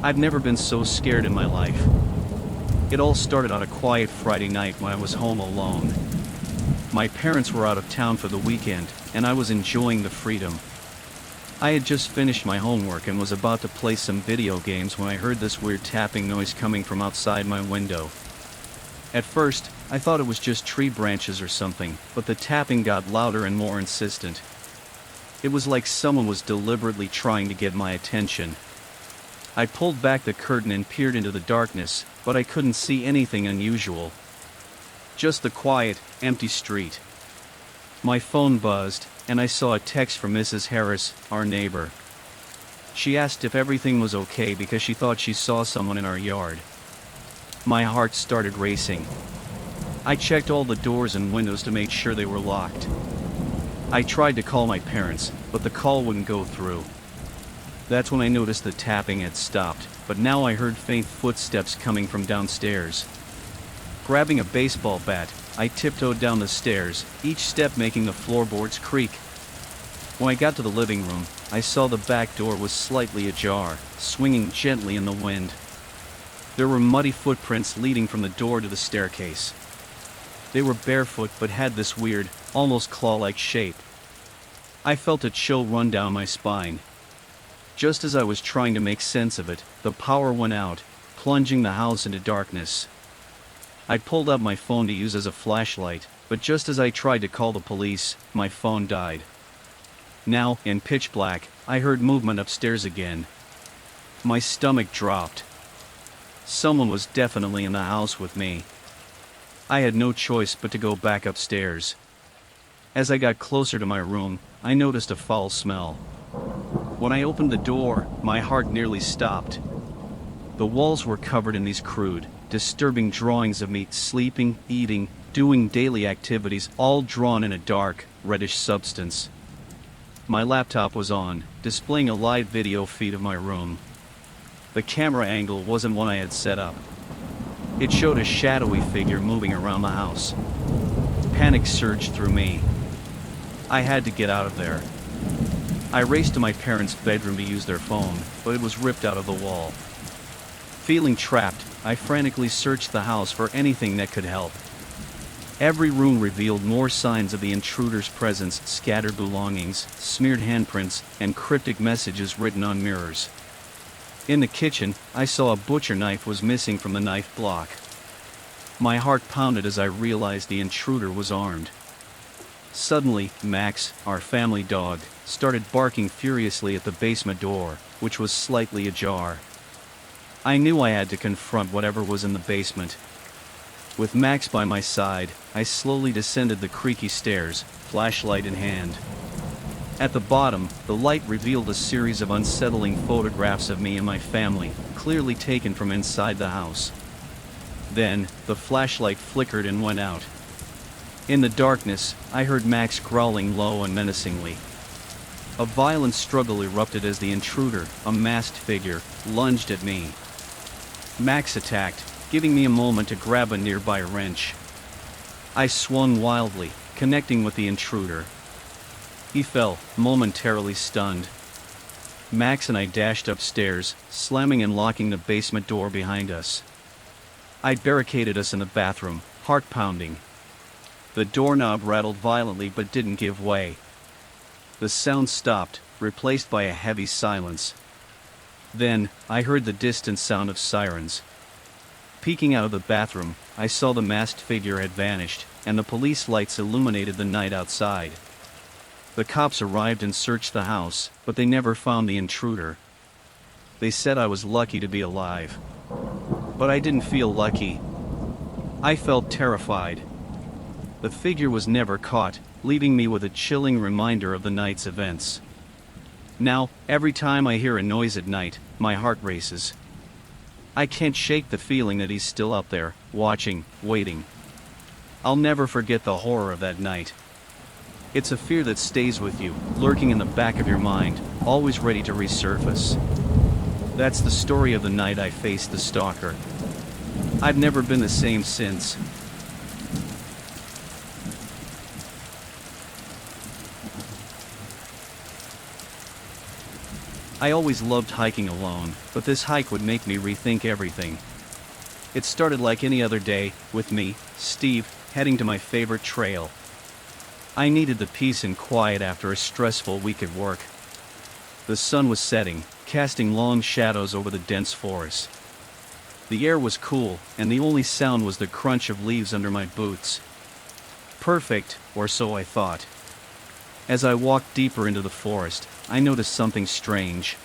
I've never been so scared in my life. It all started on a quiet Friday night when I was home alone. My parents were out of town for the weekend, and I was enjoying the freedom. I had just finished my homework and was about to play some video games when I heard this weird tapping noise coming from outside my window. At first, I thought it was just tree branches or something, but the tapping got louder and more insistent. It was like someone was deliberately trying to get my attention. I pulled back the curtain and peered into the darkness, but I couldn't see anything unusual. Just the quiet, empty street. My phone buzzed, and I saw a text from Mrs. Harris, our neighbor. She asked if everything was okay because she thought she saw someone in our yard. My heart started racing. I checked all the doors and windows to make sure they were locked. I tried to call my parents, but the call wouldn't go through. That's when I noticed the tapping had stopped, but now I heard faint footsteps coming from downstairs. Grabbing a baseball bat, I tiptoed down the stairs, each step making the floorboards creak. When I got to the living room, I saw the back door was slightly ajar, swinging gently in the wind. There were muddy footprints leading from the door to the staircase. They were barefoot but had this weird, almost claw-like shape. I felt a chill run down my spine. Just as I was trying to make sense of it, the power went out, plunging the house into darkness. I pulled out my phone to use as a flashlight, but just as I tried to call the police, my phone died. Now, in pitch black, I heard movement upstairs again. My stomach dropped. Someone was definitely in the house with me. I had no choice but to go back upstairs. As I got closer to my room, I noticed a foul smell. When I opened the door, my heart nearly stopped. The walls were covered in these crude, disturbing drawings of me sleeping, eating, doing daily activities, all drawn in a dark, reddish substance. My laptop was on, displaying a live video feed of my room. The camera angle wasn't one I had set up. It showed a shadowy figure moving around the house. Panic surged through me. I had to get out of there. I raced to my parents' bedroom to use their phone, but it was ripped out of the wall. Feeling trapped, I frantically searched the house for anything that could help. Every room revealed more signs of the intruder's presence: scattered belongings, smeared handprints, and cryptic messages written on mirrors. In the kitchen, I saw a butcher knife was missing from the knife block. My heart pounded as I realized the intruder was armed. Suddenly, Max, our family dog, started barking furiously at the basement door, which was slightly ajar. I knew I had to confront whatever was in the basement. With Max by my side, I slowly descended the creaky stairs, flashlight in hand. At the bottom, the light revealed a series of unsettling photographs of me and my family, clearly taken from inside the house. Then, the flashlight flickered and went out. In the darkness, I heard Max growling low and menacingly. A violent struggle erupted as the intruder, a masked figure, lunged at me. Max attacked, giving me a moment to grab a nearby wrench. I swung wildly, connecting with the intruder. He fell, momentarily stunned. Max and I dashed upstairs, slamming and locking the basement door behind us. I barricaded us in the bathroom, heart pounding. The doorknob rattled violently but didn't give way. The sound stopped, replaced by a heavy silence. Then, I heard the distant sound of sirens. Peeking out of the bathroom, I saw the masked figure had vanished, and the police lights illuminated the night outside. The cops arrived and searched the house, but they never found the intruder. They said I was lucky to be alive. But I didn't feel lucky. I felt terrified. The figure was never caught, leaving me with a chilling reminder of the night's events. Now, every time I hear a noise at night, my heart races. I can't shake the feeling that he's still out there, watching, waiting. I'll never forget the horror of that night. It's a fear that stays with you, lurking in the back of your mind, always ready to resurface. That's the story of the night I faced the stalker. I've never been the same since. I always loved hiking alone, but this hike would make me rethink everything. It started like any other day, with me, Steve, heading to my favorite trail. I needed the peace and quiet after a stressful week at work. The sun was setting, casting long shadows over the dense forest. The air was cool, and the only sound was the crunch of leaves under my boots. Perfect, or so I thought. As I walked deeper into the forest, I noticed something strange.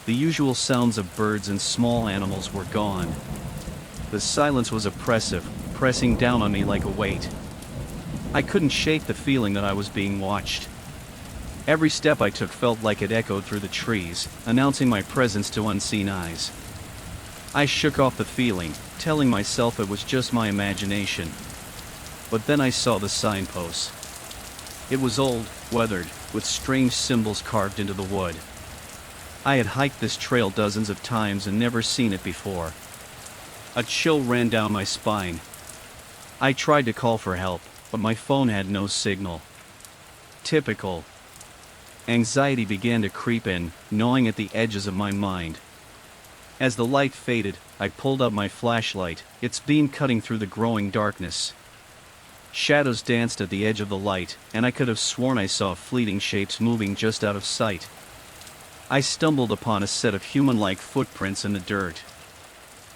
The usual sounds of birds and small animals were gone. The silence was oppressive, pressing down on me like a weight. I couldn't shake the feeling that I was being watched. Every step I took felt like it echoed through the trees, announcing my presence to unseen eyes. I shook off the feeling, telling myself it was just my imagination. But then I saw the signpost. It was old, weathered, with strange symbols carved into the wood. I had hiked this trail dozens of times and never seen it before. A chill ran down my spine. I tried to call for help, but my phone had no signal. Typical. Anxiety began to creep in, gnawing at the edges of my mind. As the light faded, I pulled out my flashlight, its beam cutting through the growing darkness. Shadows danced at the edge of the light, and I could have sworn I saw fleeting shapes moving just out of sight. I stumbled upon a set of human-like footprints in the dirt.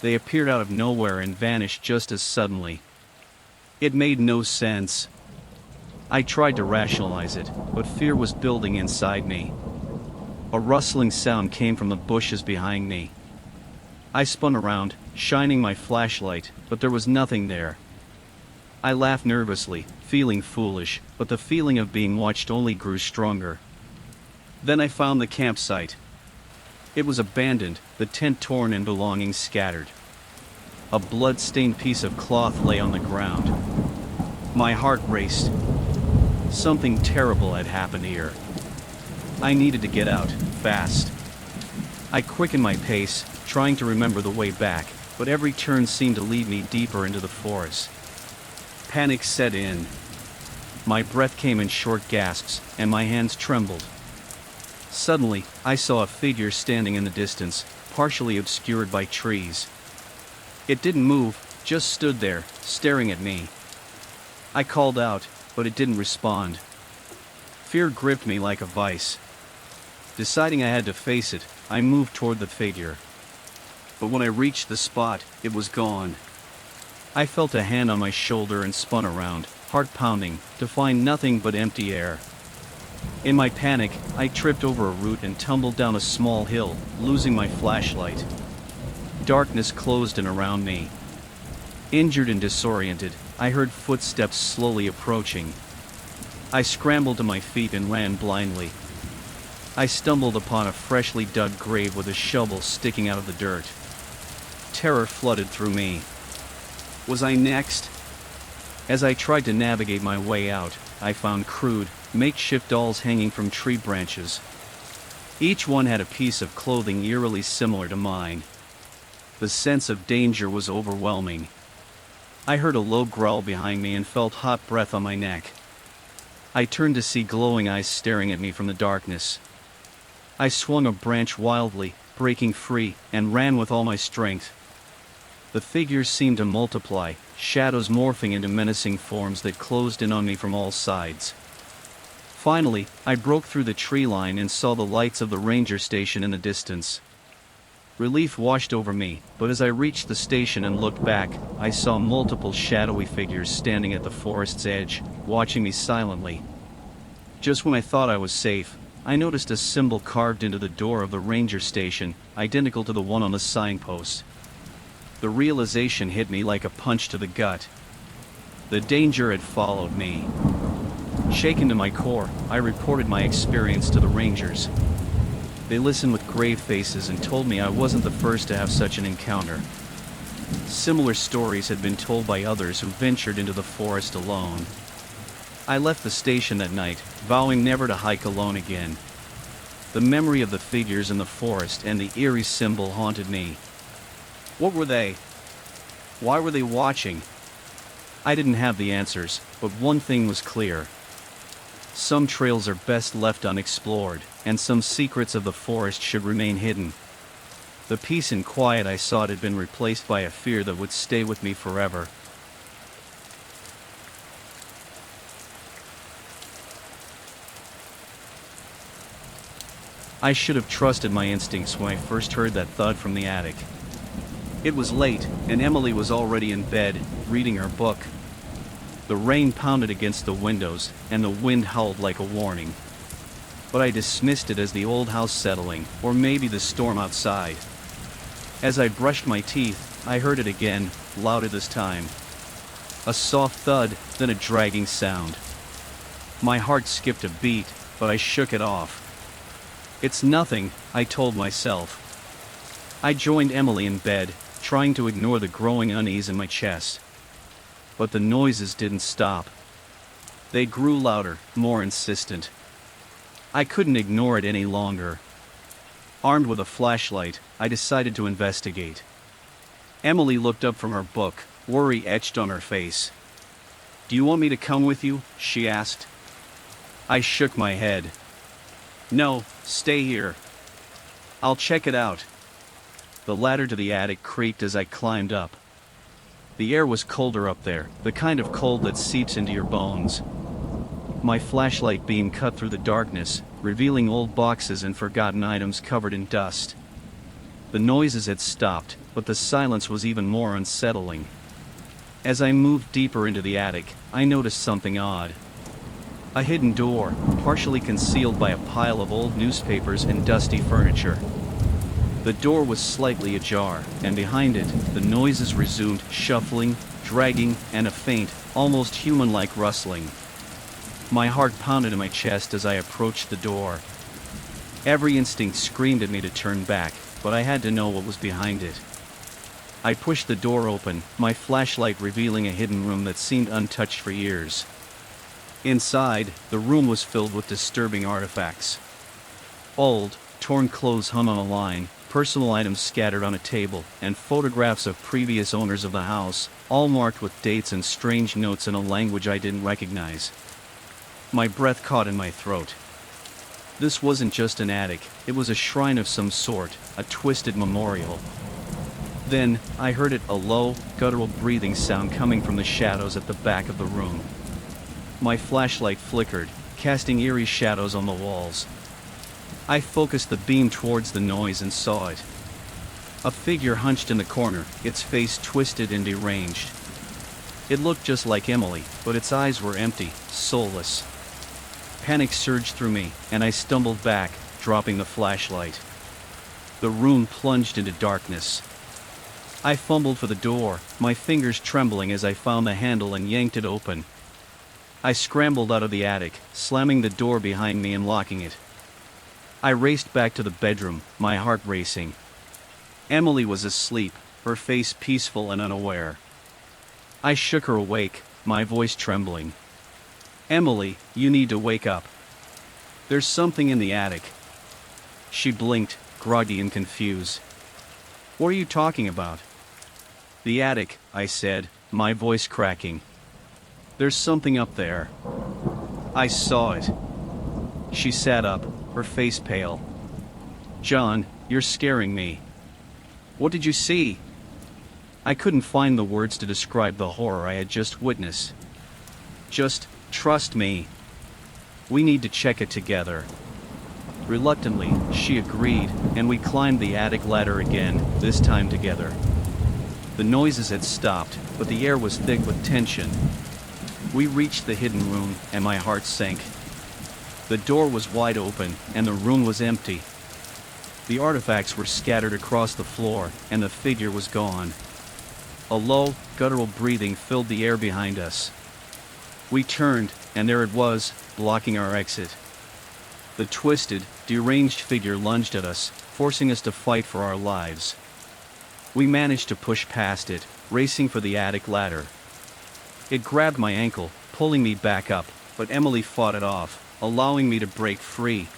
They appeared out of nowhere and vanished just as suddenly. It made no sense. I tried to rationalize it, but fear was building inside me. A rustling sound came from the bushes behind me. I spun around, shining my flashlight, but there was nothing there. I laughed nervously, feeling foolish, but the feeling of being watched only grew stronger. Then I found the campsite. It was abandoned, the tent torn and belongings scattered. A blood-stained piece of cloth lay on the ground. My heart raced. Something terrible had happened here. I needed to get out, fast. I quickened my pace, trying to remember the way back, but every turn seemed to lead me deeper into the forest. Panic set in. My breath came in short gasps, and my hands trembled. Suddenly, I saw a figure standing in the distance, partially obscured by trees. It didn't move, just stood there, staring at me. I called out, but it didn't respond. Fear gripped me like a vice. Deciding I had to face it, I moved toward the figure. But when I reached the spot, it was gone. I felt a hand on my shoulder and spun around, heart pounding, to find nothing but empty air. In my panic, I tripped over a root and tumbled down a small hill, losing my flashlight. Darkness closed in around me. Injured and disoriented, I heard footsteps slowly approaching. I scrambled to my feet and ran blindly. I stumbled upon a freshly dug grave with a shovel sticking out of the dirt. Terror flooded through me. Was I next? As I tried to navigate my way out, I found crude, makeshift dolls hanging from tree branches. Each one had a piece of clothing eerily similar to mine. The sense of danger was overwhelming. I heard a low growl behind me and felt hot breath on my neck. I turned to see glowing eyes staring at me from the darkness. I swung a branch wildly, breaking free, and ran with all my strength. The figures seemed to multiply, shadows morphing into menacing forms that closed in on me from all sides. Finally, I broke through the tree line and saw the lights of the ranger station in the distance. Relief washed over me, but as I reached the station and looked back, I saw multiple shadowy figures standing at the forest's edge, watching me silently. Just when I thought I was safe, I noticed a symbol carved into the door of the ranger station, identical to the one on the signpost. The realization hit me like a punch to the gut. The danger had followed me. Shaken to my core, I reported my experience to the rangers. They listened with grave faces and told me I wasn't the first to have such an encounter. Similar stories had been told by others who ventured into the forest alone. I left the station that night, vowing never to hike alone again. The memory of the figures in the forest and the eerie symbol haunted me. What were they? Why were they watching? I didn't have the answers, but one thing was clear. Some trails are best left unexplored, and some secrets of the forest should remain hidden. The peace and quiet I sought had been replaced by a fear that would stay with me forever. I should have trusted my instincts when I first heard that thud from the attic. It was late, and Emily was already in bed, reading her book. The rain pounded against the windows, and the wind howled like a warning. But I dismissed it as the old house settling, or maybe the storm outside. As I brushed my teeth, I heard it again, louder this time. A soft thud, then a dragging sound. My heart skipped a beat, but I shook it off. It's nothing, I told myself. I joined Emily in bed, trying to ignore the growing unease in my chest. But the noises didn't stop. They grew louder, more insistent. I couldn't ignore it any longer. Armed with a flashlight, I decided to investigate. Emily looked up from her book, worry etched on her face. "Do you want me to come with you?" she asked. I shook my head. "No, stay here. I'll check it out." The ladder to the attic creaked as I climbed up. The air was colder up there, the kind of cold that seeps into your bones. My flashlight beam cut through the darkness, revealing old boxes and forgotten items covered in dust. The noises had stopped, but the silence was even more unsettling. As I moved deeper into the attic, I noticed something odd. A hidden door, partially concealed by a pile of old newspapers and dusty furniture. The door was slightly ajar, and behind it, the noises resumed, shuffling, dragging, and a faint, almost human-like rustling. My heart pounded in my chest as I approached the door. Every instinct screamed at me to turn back, but I had to know what was behind it. I pushed the door open, my flashlight revealing a hidden room that seemed untouched for years. Inside, the room was filled with disturbing artifacts. Old, torn clothes hung on a line, personal items scattered on a table, and photographs of previous owners of the house, all marked with dates and strange notes in a language I didn't recognize. My breath caught in my throat. This wasn't just an attic, it was a shrine of some sort, a twisted memorial. Then, I heard a low, guttural breathing sound coming from the shadows at the back of the room. My flashlight flickered, casting eerie shadows on the walls. I focused the beam towards the noise and saw it. A figure hunched in the corner, its face twisted and deranged. It looked just like Emily, but its eyes were empty, soulless. Panic surged through me, and I stumbled back, dropping the flashlight. The room plunged into darkness. I fumbled for the door, my fingers trembling as I found the handle and yanked it open. I scrambled out of the attic, slamming the door behind me and locking it. I raced back to the bedroom, my heart racing. Emily was asleep, her face peaceful and unaware. I shook her awake, my voice trembling. "Emily, you need to wake up. There's something in the attic." She blinked, groggy and confused. "What are you talking about?" "The attic," I said, my voice cracking. "There's something up there. I saw it." She sat up, her face pale. "John, you're scaring me." "What did you see?" I couldn't find the words to describe the horror I had just witnessed. "Just trust me. We need to check it together." Reluctantly, she agreed, and we climbed the attic ladder again, this time together. The noises had stopped, but the air was thick with tension. We reached the hidden room, and my heart sank. The door was wide open, and the room was empty. The artifacts were scattered across the floor, and the figure was gone. A low, guttural breathing filled the air behind us. We turned, and there it was, blocking our exit. The twisted, deranged figure lunged at us, forcing us to fight for our lives. We managed to push past it, racing for the attic ladder. It grabbed my ankle, pulling me back up, but Emily fought it off, allowing me to break free.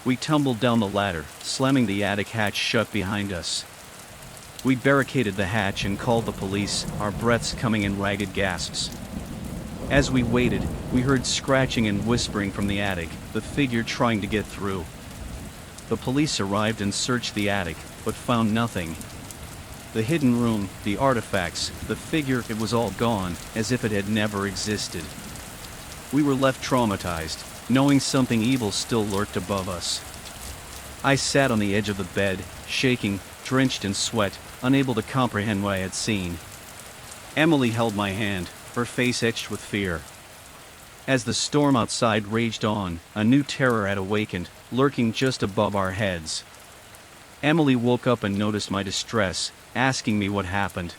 We tumbled down the ladder, slamming the attic hatch shut behind us. We barricaded the hatch and called the police, our breaths coming in ragged gasps. As we waited, we heard scratching and whispering from the attic, the figure trying to get through. The police arrived and searched the attic, but found nothing. The hidden room, the artifacts, the figure, it was all gone, as if it had never existed. We were left traumatized, knowing something evil still lurked above us. I sat on the edge of the bed, shaking, drenched in sweat, unable to comprehend what I had seen. Emily held my hand, her face etched with fear. As the storm outside raged on, a new terror had awakened, lurking just above our heads. Emily woke up and noticed my distress, asking me what happened.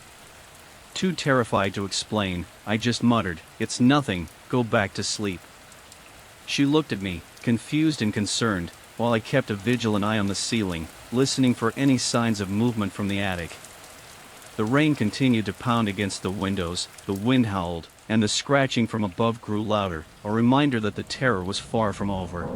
Too terrified to explain, I just muttered, "It's nothing, go back to sleep." She looked at me, confused and concerned, while I kept a vigilant eye on the ceiling, listening for any signs of movement from the attic. The rain continued to pound against the windows, the wind howled, and the scratching from above grew louder, a reminder that the terror was far from over.